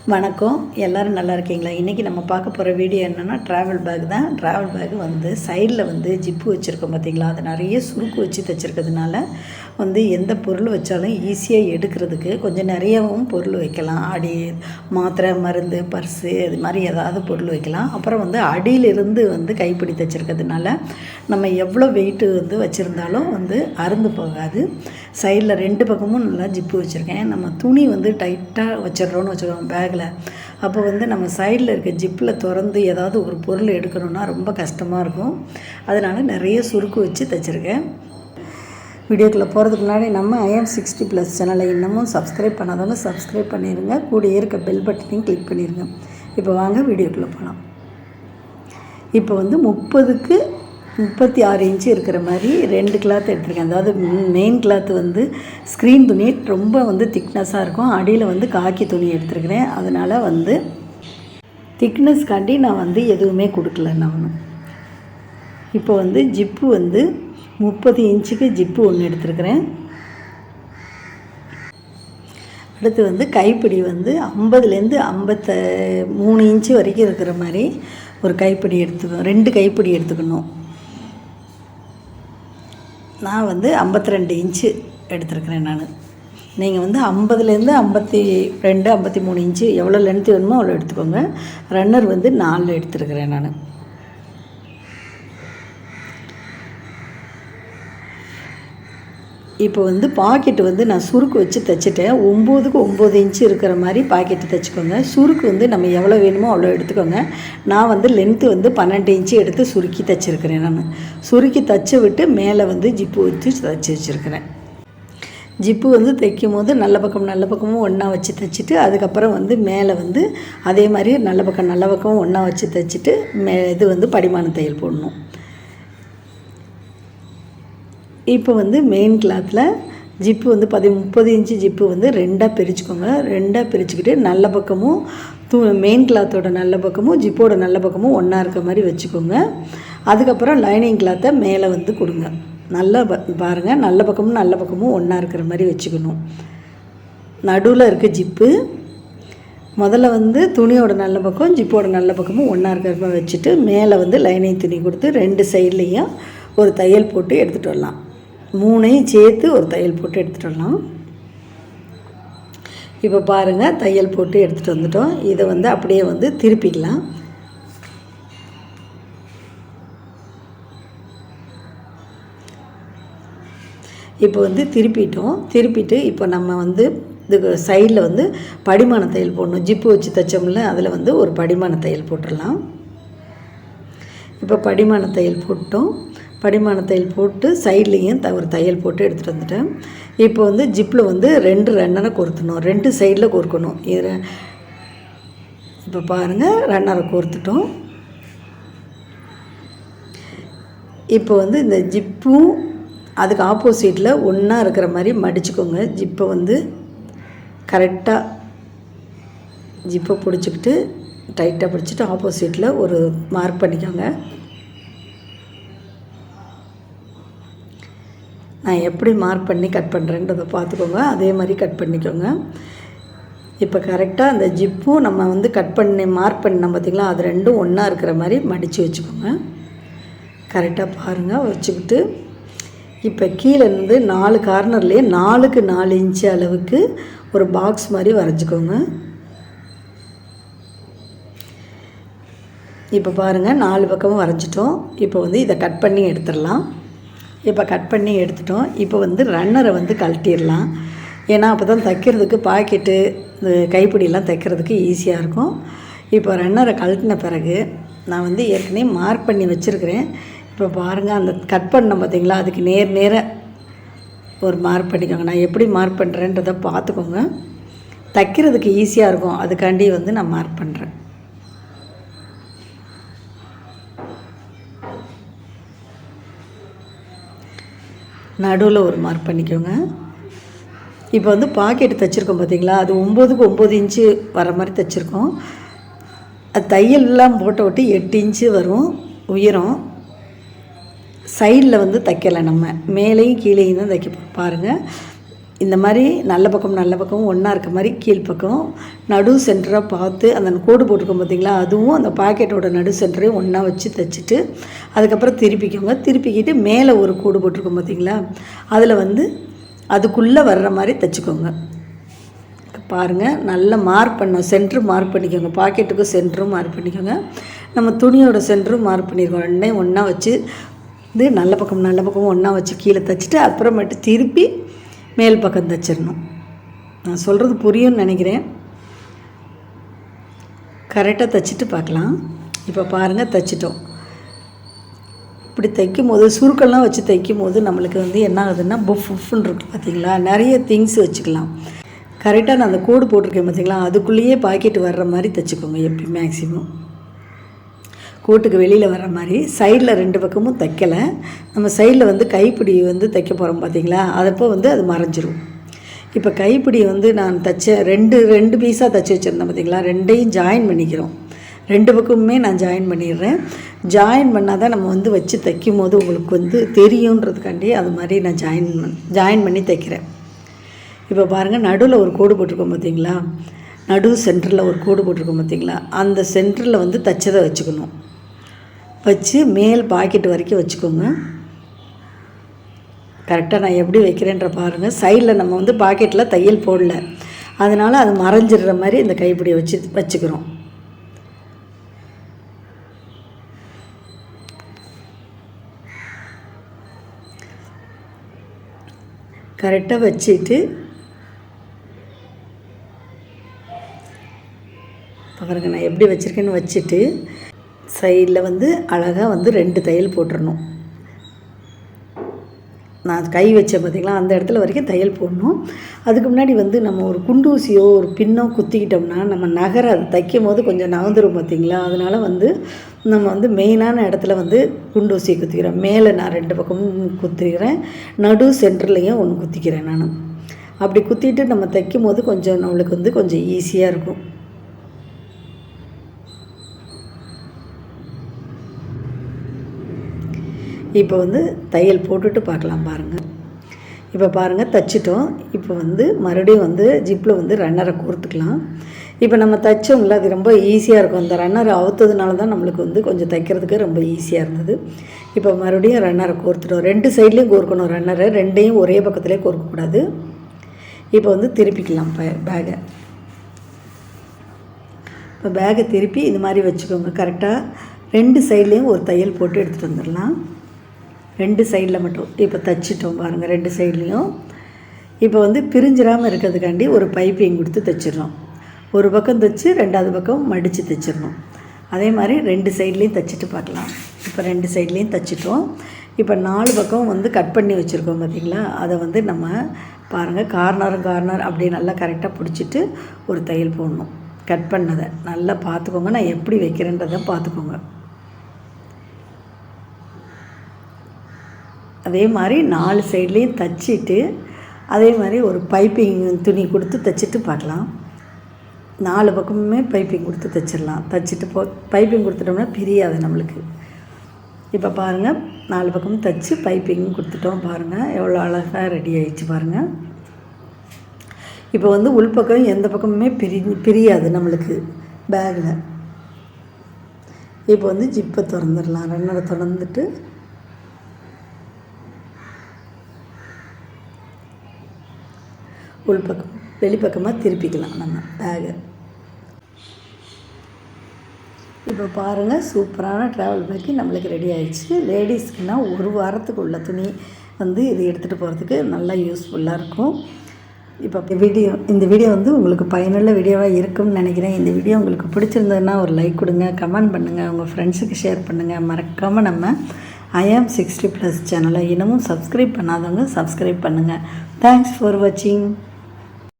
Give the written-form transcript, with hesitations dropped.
வணக்கம். எல்லோரும் நல்லா இருக்கீங்களா? இன்றைக்கி நம்ம பார்க்க போகிற வீடியோ என்னென்னா ட்ராவல் பேக் தான். ட்ராவல் பேக் வந்து சைடில் வந்து ஜிப்பு வச்சுருக்கோம் பார்த்திங்களா, அது நிறைய சுருக்கு வச்சு தைச்சிருக்கிறதுனால வந்து எந்த பொருள் வச்சாலும் ஈஸியாக எடுக்கிறதுக்கு கொஞ்சம் நிறையவும் பொருள் வைக்கலாம். மாத்திரை, மருந்து, பர்ஸு இது மாதிரி ஏதாவது பொருள் வைக்கலாம். அப்புறம் வந்து அடியிலிருந்து வந்து கைப்பிடி தைச்சிருக்கிறதுனால நம்ம எவ்வளோ வெயிட்டு வந்து வச்சுருந்தாலும் வந்து அறுந்து போகாது. சைடில் 2 பக்கமும் நல்லா ஜிப்பு வச்சுருக்கேன். நம்ம துணி வந்து டைட்டாக வச்சிடறோன்னு வச்சுக்கோங்க பேக்கில், அப்போ வந்து நம்ம சைடில் இருக்க ஜிப்பில் திறந்து ஏதாவது ஒரு பொருள் எடுக்கணுன்னா ரொம்ப கஷ்டமாக இருக்கும். அதனால் நிறைய சுருக்கு வச்சு தைச்சிருக்கேன். வீடியோக்குள்ளே போகிறதுக்கு முன்னாடி நம்ம IM60+ சேனலை இன்னமும் சப்ஸ்கிரைப் பண்ணாதவங்க சப்ஸ்கிரைப் பண்ணிடுங்க. கூடயே இருக்க பெல் பட்டனையும் கிளிக் பண்ணிடுங்க. இப்போ வாங்க வீடியோக்குள்ளே போகலாம். இப்போ வந்து 30க்கு 36 இன்ச்சு இருக்கிற மாதிரி 2 கிளாத் எடுத்துருக்கேன். அதாவது மெயின் கிளாத் வந்து ஸ்க்ரீன் துணி ரொம்ப வந்து திக்னஸாக இருக்கும். அடியில் வந்து காக்கி துணி எடுத்துருக்கிறேன். அதனால் வந்து திக்னஸ்காண்டி நான் வந்து எதுவுமே கொடுக்கல. நான் இப்போ வந்து ஜிப்பு வந்து 30 இன்ச்சுக்கு ஜிப்பு ஒன்று எடுத்துருக்கிறேன். அடுத்து வந்து கைப்பிடி வந்து 50லேருந்து 53 இன்ச்சு வரைக்கும் இருக்கிற மாதிரி ஒரு கைப்பிடி எடுத்துக்கணும். 2 கைப்பிடி எடுத்துக்கணும். நான் வந்து 52 இன்ச்சு எடுத்துருக்கிறேன். நீங்கள் வந்து 50லேருந்து 52, 53 இன்ச்சு எவ்வளோ லென்த்து வேணுமோ அவ்வளோ எடுத்துக்கோங்க. ரன்னர் வந்து 4 எடுத்துருக்கிறேன். நான் இப்போ வந்து பாக்கெட்டு வந்து நான் சுருக்கு வச்சு தைச்சிட்டேன். 9க்கு 9 இன்ச்சு இருக்கிற மாதிரி பாக்கெட்டு தைச்சிக்கோங்க. சுருக்கு வந்து நம்ம எவ்வளோ வேணுமோ அவ்வளோ எடுத்துக்கோங்க. நான் வந்து லென்த்து வந்து 12 இன்ச்சு எடுத்து சுருக்கி தைச்சிருக்கிறேன். நான் சுருக்கி தைச்சி விட்டு மேலே வந்து ஜிப்பு வச்சு தைச்சி வச்சுருக்கிறேன். ஜிப்பு வந்து தைக்கும் போது நல்ல பக்கமும் ஒன்றா வச்சு தைச்சிட்டு, அதுக்கப்புறம் வந்து மேலே வந்து அதே மாதிரி நல்ல பக்கமும் ஒன்றா வச்சு தைச்சிட்டு இது வந்து படிமான தையல் போடணும். இப்போ வந்து மெயின் கிளாத்தில் ஜிப்பு வந்து 30 இன்ச்சு ஜிப்பு வந்து 2ஆக பிரிச்சுக்கோங்க. 2ஆக பிரிச்சுக்கிட்டு நல்ல பக்கமும் மெயின் கிளாத்தோட நல்ல பக்கமும் ஜிப்போட நல்ல பக்கமும் ஒன்றா இருக்க மாதிரி வச்சுக்கோங்க. அதுக்கப்புறம் லைனிங் கிளாத்தை மேலே வந்து கொடுங்க. நல்லா பாருங்கள், நல்ல பக்கமும் ஒன்றா இருக்கிற மாதிரி வச்சுக்கணும். நடுவில் இருக்க ஜிப்பு முதல்ல வந்து துணியோட நல்ல பக்கம் ஜிப்போட நல்ல பக்கமும் ஒன்றா இருக்கிற மாதிரி வச்சுட்டு மேலே வந்து லைனிங் துணி கொடுத்து 2 சைட்லேயும் ஒரு தையல் போட்டு எடுத்துகிட்டு வரலாம். 3ஐயும் சேர்த்து ஒரு தையல் போட்டு எடுத்துகிட்டு வரலாம். இப்போ பாருங்கள், தையல் போட்டு எடுத்துகிட்டு வந்துட்டோம். இதை வந்து அப்படியே வந்து திருப்பிக்கலாம். இப்போ வந்து திருப்பிட்டு இப்போ நம்ம வந்து இதுக்கு சைடில் வந்து படிமான தையல் போடணும். ஜிப்பு வச்சு தைச்சோம்ல, அதில் வந்து ஒரு படிமான தையல் போட்டுடலாம். இப்போ படிமான தையல் போட்டோம். படிமான தையல் போட்டு சைட்லேயும் ஒரு தையல் போட்டு எடுத்துகிட்டு வந்துட்டேன். இப்போ வந்து ஜிப்பில் வந்து 2 ரன்னரை கோர்த்துணும். 2 சைடில் கோர்க்கணும். இப்போ பாருங்கள், ரன்னரை கோர்த்துட்டோம். இப்போ வந்து இந்த ஜிப்பும் அதுக்கு ஆப்போசிட்டில் ஒன்றா இருக்கிற மாதிரி மடிச்சுக்கோங்க. ஜிப்பை வந்து கரெக்டாக ஜிப்பை பிடிச்சிக்கிட்டு டைட்டாக பிடிச்சிட்டு ஆப்போசிட்டில் ஒரு மார்க் பண்ணிக்கோங்க. நான் எப்படி மார்க் பண்ணி கட் பண்ணுறேன்றதை பார்த்துக்கோங்க. அதே மாதிரி கட் பண்ணிக்கோங்க. இப்போ கரெக்டாக அந்த ஜிப்பும் நம்ம வந்து கட் பண்ணி மார்க் பண்ணோம் பார்த்திங்களா, அது 2ம் ஒன்றா இருக்கிற மாதிரி மடித்து வச்சுக்கோங்க. கரெக்டாக பாருங்கள், வச்சுக்கிட்டு இப்போ கீழே இருந்து 4 கார்னர்லேயே 4க்கு 4 இன்ச்சு அளவுக்கு ஒரு பாக்ஸ் மாதிரி வரைஞ்சிக்கோங்க. இப்போ பாருங்கள், 4 பக்கமும் வரைஞ்சிட்டோம். இப்போ வந்து இதை கட் பண்ணி எடுத்துடலாம். இப்போ கட் பண்ணி எடுத்துட்டோம். இப்போ வந்து ரன்னரை வந்து கழட்டிடலாம். ஏன்னா அப்போ தான் தைக்கிறதுக்கு பாக்கெட்டு இந்த கைப்பிடியெல்லாம் தைக்கிறதுக்கு ஈஸியாக இருக்கும். இப்போ ரன்னரை கழட்டின பிறகு நான் வந்து ஏற்கனவே மார்க் பண்ணி வச்சுருக்கிறேன். இப்போ பாருங்கள், அந்த கட் பண்ணோம் பார்த்திங்களா, அதுக்கு நேராக ஒரு மார்க் பண்ணிக்கோங்க. நான் எப்படி மார்க் பண்ணுறேன்றதை பார்த்துக்கோங்க. தைக்கிறதுக்கு ஈஸியாக இருக்கும், அதுக்காண்டி வந்து நான் மார்க் பண்ணுறேன். நடுவில் ஒரு மார்க் பண்ணிக்கோங்க. இப்போ வந்து பாக்கெட்டு தைச்சிருக்கோம் பார்த்திங்களா, அது 9க்கு 9 இன்ச்சு வர மாதிரி தைச்சிருக்கோம். அது தையல்லாம் போட்ட விட்டு 8 இன்ச்சு வரும் உயரம். சைடில் வந்து தைக்கலை, நம்ம மேலேயும் கீழேயும் தான் தைக்க பாருங்கள். இந்த மாதிரி நல்ல பக்கம் ஒன்றா இருக்க மாதிரி கீழ்ப்பக்கம் நடு சென்டராக பார்த்து அந்த கோடு போட்டிருக்கோம் பார்த்திங்களா, அதுவும் அந்த பாக்கெட்டோட நடு சென்டரையும் ஒன்றா வச்சு தைச்சிட்டு அதுக்கப்புறம் திருப்பிக்கிட்டு மேலே ஒரு கோடு போட்டிருக்கோம் பார்த்திங்களா, அதில் வந்து அதுக்குள்ளே வர்ற மாதிரி தைச்சிக்கோங்க. பாருங்கள், நல்லா மார்க் பண்ணோம், சென்ட்ரு மார்க் பண்ணிக்கோங்க, பாக்கெட்டுக்கும் சென்டரும் மார்க் பண்ணிக்கோங்க, நம்ம துணியோட சென்டரும் மார்க் பண்ணியிருக்கோம். ரெண்டையும் ஒன்றா வச்சு இது நல்ல பக்கம் ஒன்றா வச்சு கீழே தைச்சிட்டு அப்புறமேட்டு திருப்பி மேல் பக்கம் தைச்சிடணும். நான் சொல்கிறது புரியும்னு நினைக்கிறேன். கரெக்டாக தைச்சிட்டு பார்க்கலாம். இப்போ பாருங்கள், தைச்சிட்டோம். இப்படி தைக்கும் போது சுருக்கெல்லாம் வச்சு தைக்கும் போது நம்மளுக்கு வந்து என்ன ஆகுதுன்னா புஃப்னு இருக்குது பார்த்திங்களா, நிறைய திங்ஸ் வச்சுக்கலாம். கரெக்டாக நான் அந்த கோடு போட்டிருக்கேன் பார்த்திங்களா, அதுக்குள்ளேயே பாக்கெட் வர்ற மாதிரி தைச்சிக்கோங்க. எப்பயும் மேக்ஸிமம் கோட்டுக்கு வெளியில் வர்ற மாதிரி. சைடில் 2 பக்கமும் தைக்கலை, நம்ம சைடில் வந்து கைப்பிடி வந்து தைக்க போகிறோம் பார்த்திங்களா, அதப்போ வந்து அது மறைஞ்சிரும். இப்போ கைப்பிடி வந்து நான் தைச்சேன், ரெண்டு பீஸாக தைச்சி வச்சுருந்தேன் பார்த்திங்களா, ரெண்டையும் ஜாயின் பண்ணிக்கிறோம். 2 பக்கமுமே நான் ஜாயின் பண்ணிடுறேன். ஜாயின் பண்ணால் தான் நம்ம வந்து வச்சு தைக்கும் போது உங்களுக்கு வந்து தெரியுன்றதுக்காண்டி அது மாதிரி நான் ஜாயின் பண்ணி தைக்கிறேன். இப்போ பாருங்கள், நடுவில் ஒரு கோடு போட்டிருக்கோம் பார்த்திங்களா, நடு சென்டரில் ஒரு கோடு போட்டிருக்கோம் பார்த்திங்களா, அந்த சென்டரில் வந்து தைச்சதை வச்சுக்கணும். வச்சு மேல் பாக்கெட் வரைக்கும் வச்சுக்கோங்க. கரெக்டாக நான் எப்படி வைக்கிறேன்ற பாருங்கள். சைடில் நம்ம வந்து பாக்கெட்டில் தையல் போடல, அதனால் அது மறைஞ்சிடுற மாதிரி இந்த கைப்பிடியை வச்சுக்கிறோம். கரெக்டாக வச்சுட்டு பாருங்கள், நான் எப்படி வச்சுருக்கேன்னு வச்சுட்டு சைடில் வந்து அழகாக வந்து 2 தையல் போட்டுடணும். நான் கை வச்சேன் பார்த்திங்களா, அந்த இடத்துல வரைக்கும் தையல் போடணும். அதுக்கு முன்னாடி வந்து நம்ம ஒரு குண்டூசியோ ஒரு பின்னோ குத்திக்கிட்டோம்னா நம்ம நகர அது தைக்கும் போது கொஞ்சம் நகர்ந்துடும் பார்த்திங்களா, அதனால் வந்து நம்ம வந்து மெயினான இடத்துல வந்து குண்டூசியை குத்திக்கிறேன். மேலே நான் 2 பக்கமும் குத்திக்கிறேன், நடு சென்டர்லேயும் ஒன்று குத்திக்கிறேன் நான். அப்படி குத்திட்டு நம்ம தைக்கும் போது கொஞ்சம் நம்மளுக்கு வந்து கொஞ்சம் ஈஸியாக இருக்கும். இப்போ வந்து தையல் போட்டுட்டு பார்க்கலாம் பாருங்கள். இப்போ பாருங்கள், தைச்சிட்டோம். இப்போ வந்து மறுபடியும் வந்து ஜிப்பில் வந்து ரன்னரை கோர்த்துக்கலாம். இப்போ நம்ம தைச்சோம்ல, அது ரொம்ப ஈஸியாக இருக்கும். அந்த ரன்னரை அவுத்ததுனால தான் நம்மளுக்கு வந்து கொஞ்சம் தைக்கிறதுக்கு ரொம்ப ஈஸியாக இருந்தது. இப்போ மறுபடியும் ரன்னரை கோர்த்துட்டோம். 2 சைட்லேயும் கோர்க்கணும் ரன்னரை, 2ஐயும் ஒரே பக்கத்துலேயே கோர்க்கக்கூடாது. இப்போ வந்து திருப்பிக்கலாம் பேகை. இப்போ பேகை திருப்பி இந்த மாதிரி வச்சுக்கோங்க. கரெக்டாக 2 சைட்லேயும் ஒரு தையல் போட்டு எடுத்துகிட்டு வந்துடலாம். 2 சைடில் மட்டும் இப்போ தைச்சிட்டோம் பாருங்கள், 2 சைட்லேயும். இப்போ வந்து பிரிஞ்சிடாமல் இருக்கிறதுக்காண்டி ஒரு பைப்பிங் கொடுத்து தைச்சிடணும். ஒரு பக்கம் தைச்சி 2வது பக்கம் மடித்து தைச்சிடணும். அதே மாதிரி 2 சைட்லேயும் தைச்சிட்டு பார்க்கலாம். இப்போ 2 சைட்லேயும் தைச்சிட்டோம். இப்போ 4 பக்கம் வந்து கட் பண்ணி வச்சுருக்கோம் பார்த்திங்களா, அதை வந்து நம்ம பாருங்கள் கார்னர் அப்படியே நல்லா கரெக்டாக பிடிச்சிட்டு ஒரு தையல் போடணும். கட் பண்ணதை நல்லா பார்த்துக்கோங்க, நான் எப்படி வைக்கிறேன்றதை பார்த்துக்கோங்க. அதே மாதிரி 4 சைட்லேயும் தைச்சிட்டு அதே மாதிரி ஒரு பைப்பிங் துணி கொடுத்து தைச்சிட்டு பார்க்கலாம். 4 பக்கமுமே பைப்பிங் கொடுத்து தைச்சிடலாம். தைச்சிட்டு பைப்பிங் கொடுத்துட்டோம்னா பிரியாது நம்மளுக்கு. இப்போ பாருங்கள், 4 பக்கமும் தைச்சி பைப்பிங் கொடுத்துட்டோம். பாருங்கள் எவ்வளோ அழகாக ரெடி ஆகிடுச்சு பாருங்கள். இப்போ வந்து உள்பக்கம் எந்த பக்கமுமே பிரியாது நம்மளுக்கு பேக்கில். இப்போ வந்து ஜிப்பை திறந்துடலாம். ரன்னரை திறந்துட்டு உள்பக்கம் வெளிப்பக்கமாக திருப்பிக்கலாம் நம்ம பேகை. இப்போ பாருங்கள், சூப்பரான ட்ராவல் பேக்கு நம்மளுக்கு ரெடி ஆகிடுச்சு. லேடிஸ்க்குன்னா 1 வாரத்துக்கு உள்ள துணி வந்து இது எடுத்துகிட்டு போகிறதுக்கு நல்லா யூஸ்ஃபுல்லாக இருக்கும். இப்போ இந்த வீடியோ வந்து உங்களுக்கு பயனுள்ள வீடியோவாக இருக்கும்னு நினைக்கிறேன். இந்த வீடியோ உங்களுக்கு பிடிச்சிருந்ததுன்னா ஒரு லைக் கொடுங்க, கமெண்ட் பண்ணுங்கள், உங்கள் ஃப்ரெண்ட்ஸுக்கு ஷேர் பண்ணுங்கள். மறக்காமல் நம்ம IAM60+ சேனலை இன்னமும் சப்ஸ்கிரைப் பண்ணாதவங்க சப்ஸ்கிரைப் பண்ணுங்கள். தேங்க்ஸ் ஃபார் வாட்சிங்.